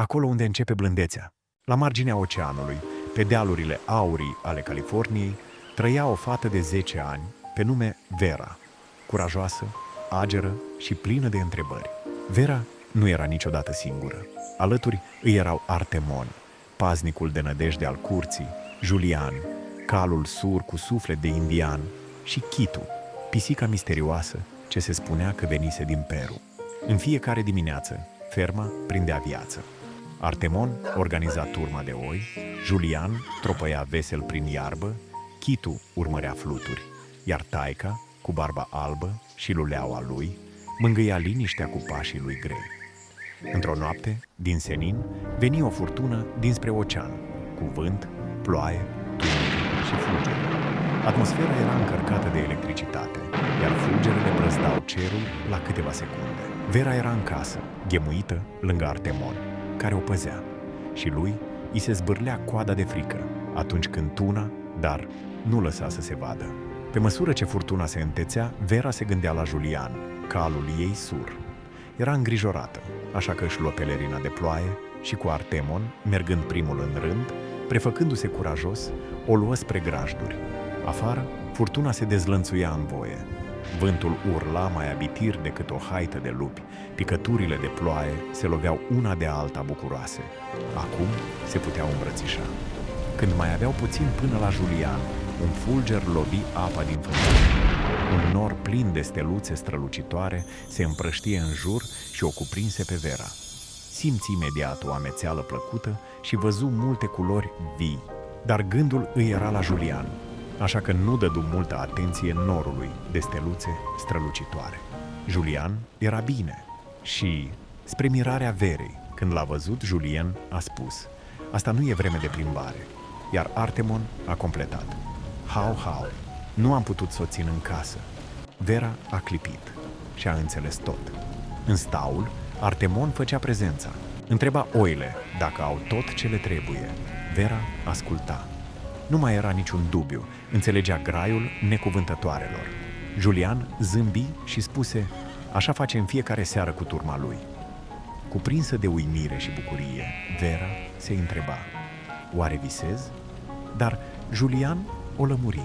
acolo unde începe blândețea. La marginea oceanului, pe dealurile aurii ale Californiei, trăia o fată de 10 ani, pe nume Vera, curajoasă, ageră și plină de întrebări. Vera nu era niciodată singură. Alături îi erau Artemon, paznicul de nădejde al curții, Julian, calul sur cu suflet de indian, și Chitu, pisica misterioasă ce se spunea că venise din Peru. În fiecare dimineață, ferma prindea viață. Artemon organiza turma de oi, Julian tropăia vesel prin iarbă, Chitu urmărea fluturi, iar taica, cu barba albă și luleaua lui, mângâia liniștea cu pașii lui grei. Într-o noapte, din senin, veni o furtună dinspre ocean, cu vânt, ploaie, tunuri și fulgere. Atmosfera era încărcată de electricitate, iar fulgerele brăzdau cerul la câteva secunde. Vera era în casă, ghemuită lângă Artemon, care o păzea, și lui îi se zbârlea coada de frică atunci când tuna, dar nu lăsa să se vadă. Pe măsură ce furtuna se întețea, Vera se gândea la Julian, calul ei sur. Era îngrijorată, așa că își luă pelerina de ploaie și cu Artemon, mergând primul în rând, prefăcându-se curajos, o luă spre grajduri. Afară, furtuna se dezlănțuia în voie. Vântul urla mai abitir decât o haită de lupi, picăturile de ploaie se loveau una de alta bucuroase. Acum se puteau îmbrățișa. Când mai aveau puțin până la Julian, un fulger lovi apa din fântână. Un nor plin de steluțe strălucitoare se împrăștie în jur și o cuprinse pe Vera. Simți imediat o amețeală plăcută și văzu multe culori vii, dar gândul îi era la Julian, așa că nu dădu multă atenție norului de steluțe strălucitoare. Julian era bine și, spre mirarea Verei, când l-a văzut, Julian a spus: "Asta nu e vreme de plimbare", iar Artemon a completat: "Hau, nu am putut să o țin în casă." Vera a clipit și a înțeles tot. În staul, Artemon făcea prezența. Întreba oile dacă au tot ce le trebuie. Vera asculta. Nu mai era niciun dubiu, înțelegea graiul necuvântătoarelor. Julian zâmbi și spuse: "Așa face în fiecare seară cu turma lui." Cuprinsă de uimire și bucurie, Vera se întreba: "Oare visez?" Dar Julian o lămuri.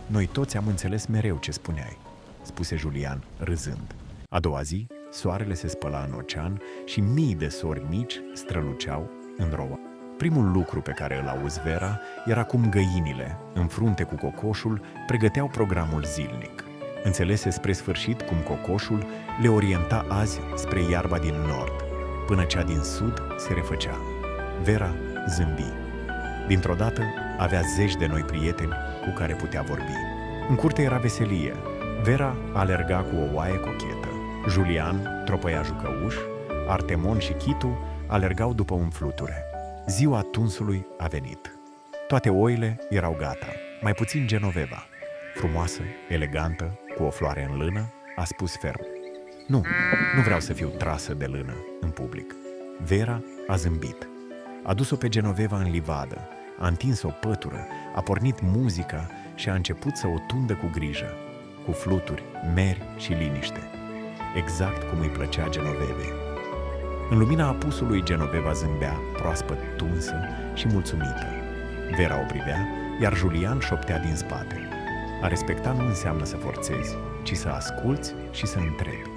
"Noi toți am înțeles mereu ce spuneai," spuse Julian râzând. A doua zi, soarele se spăla în ocean și mii de sori mici străluceau în roa. Primul lucru pe care îl auzi Vera era cum găinile, în frunte cu cocoșul, pregăteau programul zilnic. Înțelese spre sfârșit cum cocoșul le orienta azi spre iarba din nord, până cea din sud se refăcea. Vera zâmbi. Dintr-o dată avea zeci de noi prieteni cu care putea vorbi. În curte era veselie. Vera alerga cu o oaie cochetă. Julian tropăia jucăuș, Artemon și Chitu alergau după un fluture. Ziua tunsului a venit. Toate oile erau gata, mai puțin Genoveva. Frumoasă, elegantă, cu o floare în lână, a spus ferm: Nu vreau să fiu trasă de lână în public." Vera a zâmbit. A dus-o pe Genoveva în livadă, a întins o pătură, a pornit muzica și a început să o tundă cu grijă, cu fluturi, meri și liniște, exact cum îi plăcea Genovevei. În lumina apusului, Genoveva zâmbea, proaspăt tunsă și mulțumită. Vera o privea, iar Julian șoptea din spate: "A respecta nu înseamnă să forțezi, ci să asculți și să întrebi."